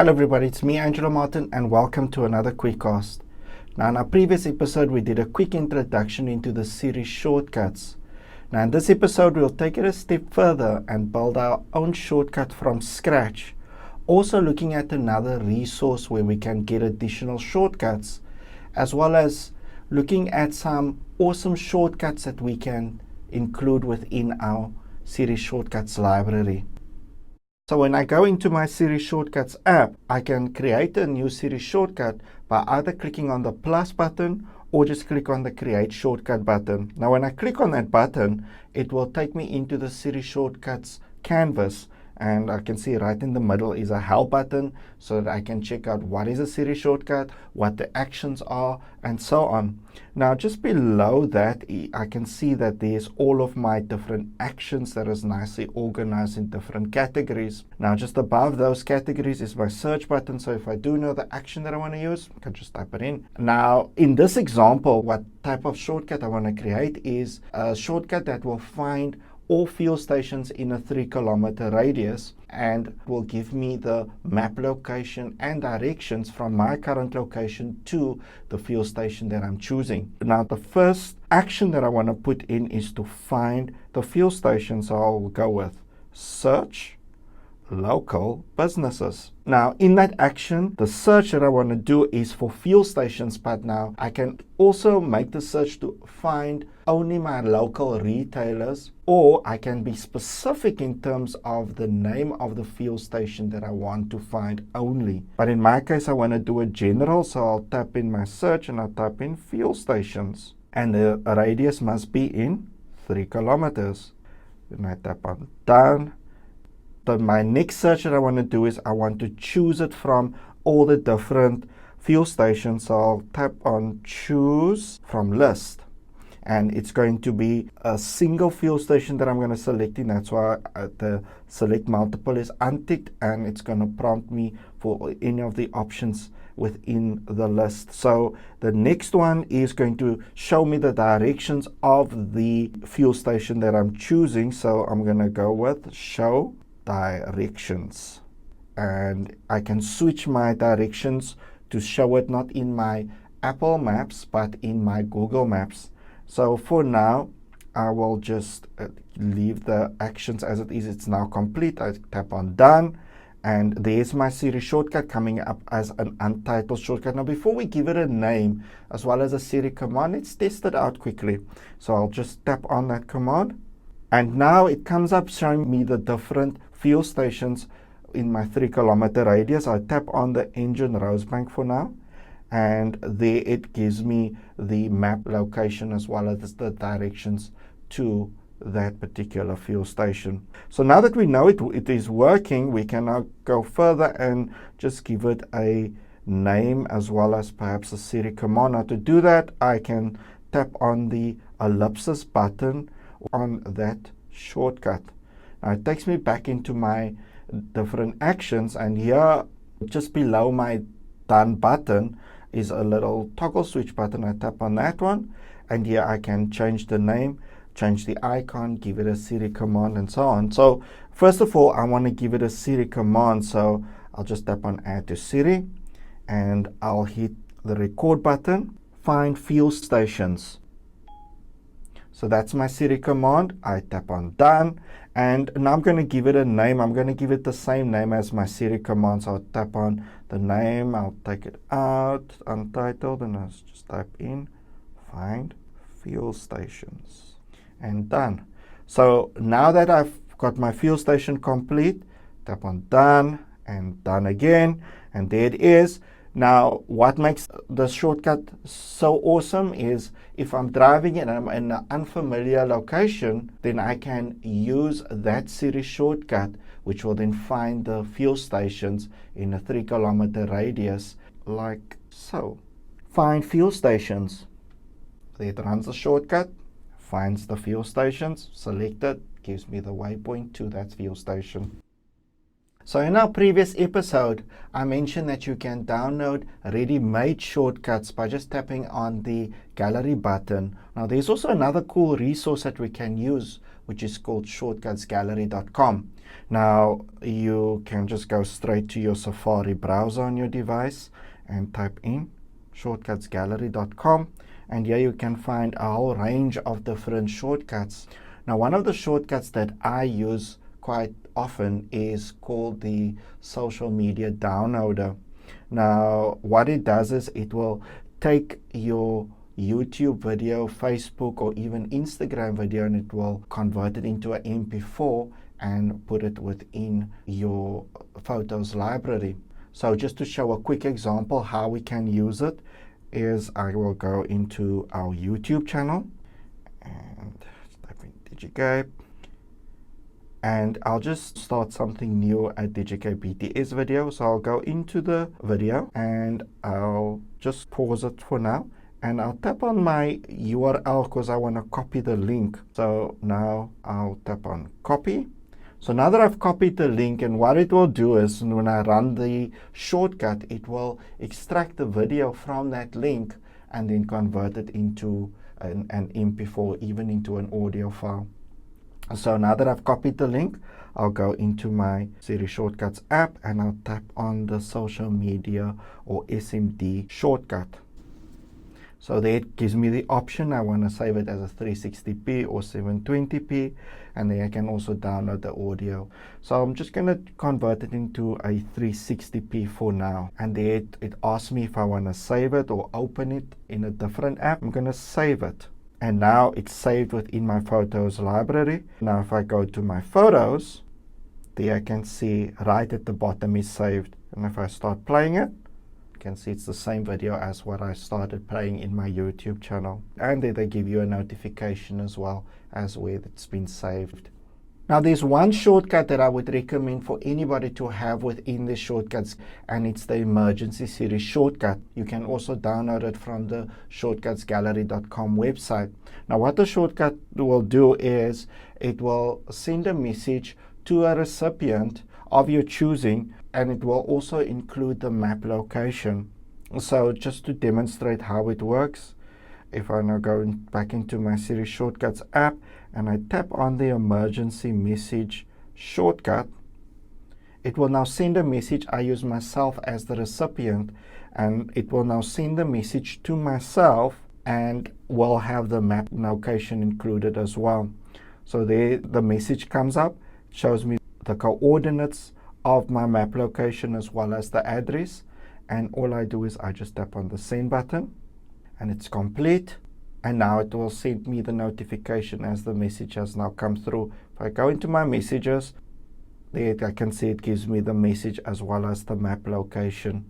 Hello everybody, it's me Angelo Martin and welcome to another Quickcast. Now in our previous episode we did a quick introduction into the Siri Shortcuts. Now in this episode we'll take it a step further and build our own shortcut from scratch. Also looking at another resource where we can get additional shortcuts, as well as looking at some awesome shortcuts that we can include within our Siri Shortcuts library. So when I go into my Siri Shortcuts app, I can create a new Siri shortcut by either clicking on the plus button or just click on the create shortcut button. Now when I click on that button, it will take me into the Siri Shortcuts canvas, and I can see right in the middle is a help button so that I can check out what is a Siri shortcut, what the actions are, and so on. Now just below that I can see that there's all of my different actions that is nicely organized in different categories. Now just above those categories is my search button, so if I do know the action that I want to use, I can just type it in. Now in this example, what type of shortcut I want to create is a shortcut that will find all fuel stations in a 3-kilometer radius and will give me the map location and directions from my current location to the fuel station that I'm choosing. Now the first action that I want to put in is to find the fuel station, so I'll go with search local businesses. Now in that action, the search that I want to do is for fuel stations, but now I can also make the search to find only my local retailers, or I can be specific in terms of the name of the fuel station that I want to find only. But in my case, I want to do a general, so I'll type in my search and I'll type in fuel stations. And the radius must be in 3 kilometers. Then I tap on done. So my next search that I want to do is I want to choose it from all the different fuel stations. So I'll tap on choose from list. And it's going to be a single fuel station that I'm going to select in. That's why the select multiple is unticked, and it's going to prompt me for any of the options within the list. So the next one is going to show me the directions of the fuel station that I'm choosing. So I'm going to go with show directions, and I can switch my directions to show it not in my Apple Maps but in my Google Maps. So for now I will just leave the actions as it is. It's now complete. I tap on done, and there's my Siri shortcut coming up as an untitled shortcut. Now before we give it a name as well as a Siri command, let's test it out quickly. So I'll just tap on that command, and now it comes up showing me the different fuel stations in my 3-kilometer radius. I tap on the engine Rosebank for now, and there it gives me the map location as well as the directions to that particular fuel station. So now that we know it is working, we can now go further and just give it a name as well as perhaps a Siri command. Now to do that, I can tap on the ellipsis button on that shortcut. Now it takes me back into my different actions, and here just below my done button is a little toggle switch button. I tap on that one, and here I can change the name, change the icon, give it a Siri command, and so on. So first of all, I want to give it a Siri command, so I'll just tap on add to Siri, and I'll hit the record button, find fuel stations. So that's my Siri command. I tap on done, and now I'm going to give it a name. I'm going to give it the same name as my Siri command. So I'll tap on the name, I'll take it out, untitled, and I'll just type in find fuel stations, and done. So now that I've got my fuel station complete, tap on done and done again, and there it is. Now, what makes the shortcut so awesome is if I'm driving and I'm in an unfamiliar location, then I can use that Siri shortcut, which will then find the fuel stations in a 3-kilometer radius, like so. Find fuel stations. There it runs the shortcut, finds the fuel stations, select it, gives me the waypoint to that fuel station. So in our previous episode, I mentioned that you can download ready-made shortcuts by just tapping on the gallery button. Now there's also another cool resource that we can use which is called shortcutsgallery.com. Now you can just go straight to your Safari browser on your device and type in shortcutsgallery.com, and here you can find a whole range of different shortcuts. Now one of the shortcuts that I use quite often is called the social media downloader. Now what it does is it will take your YouTube video, Facebook, or even Instagram video, and it will convert it into an MP4 and put it within your photos library. So just to show a quick example how we can use it is I will go into our YouTube channel and type in Digicape, and I'll just start something new at Digicape BTS video. So I'll go into the video and I'll just pause it for now, and I'll tap on my URL because I want to copy the link. So now I'll tap on copy. So now that I've copied the link, and what it will do is when I run the shortcut, it will extract the video from that link and then convert it into an MP4, even into an audio file. So now that I've copied the link, I'll go into my Siri Shortcuts app and I'll tap on the social media or SMD shortcut. So there it gives me the option. I want to save it as a 360p or 720p, and then I can also download the audio. So I'm just going to convert it into a 360p for now. And there it asks me if I want to save it or open it in a different app. I'm going to save it. And now it's saved within my photos library. Now if I go to my photos, there I can see right at the bottom is saved. And if I start playing it, can see it's the same video as what I started playing in my YouTube channel. And there they give you a notification as well as where it's been saved. Now there's one shortcut that I would recommend for anybody to have within the shortcuts, and it's the emergency Siri shortcut. You can also download it from the shortcutsgallery.com website. Now what the shortcut will do is it will send a message to a recipient of your choosing, and it will also include the map location. So just to demonstrate how it works, if I now go back into my Siri Shortcuts app and I tap on the emergency message shortcut, it will now send a message. I use myself as the recipient, and it will now send the message to myself and will have the map location included as well. So there the message comes up, shows me the coordinates of my map location as well as the address, and all I do is I just tap on the send button and it's complete, and now it will send me the notification as the message has now come through. If I go into my messages, there I can see it gives me the message as well as the map location.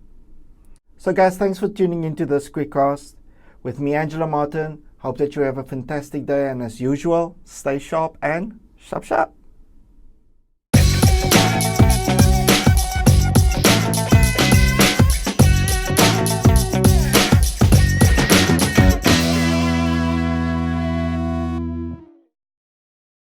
So guys, thanks for tuning into this Quickcast with me, Angela Martin. Hope that you have a fantastic day, and as usual, stay sharp and sharp.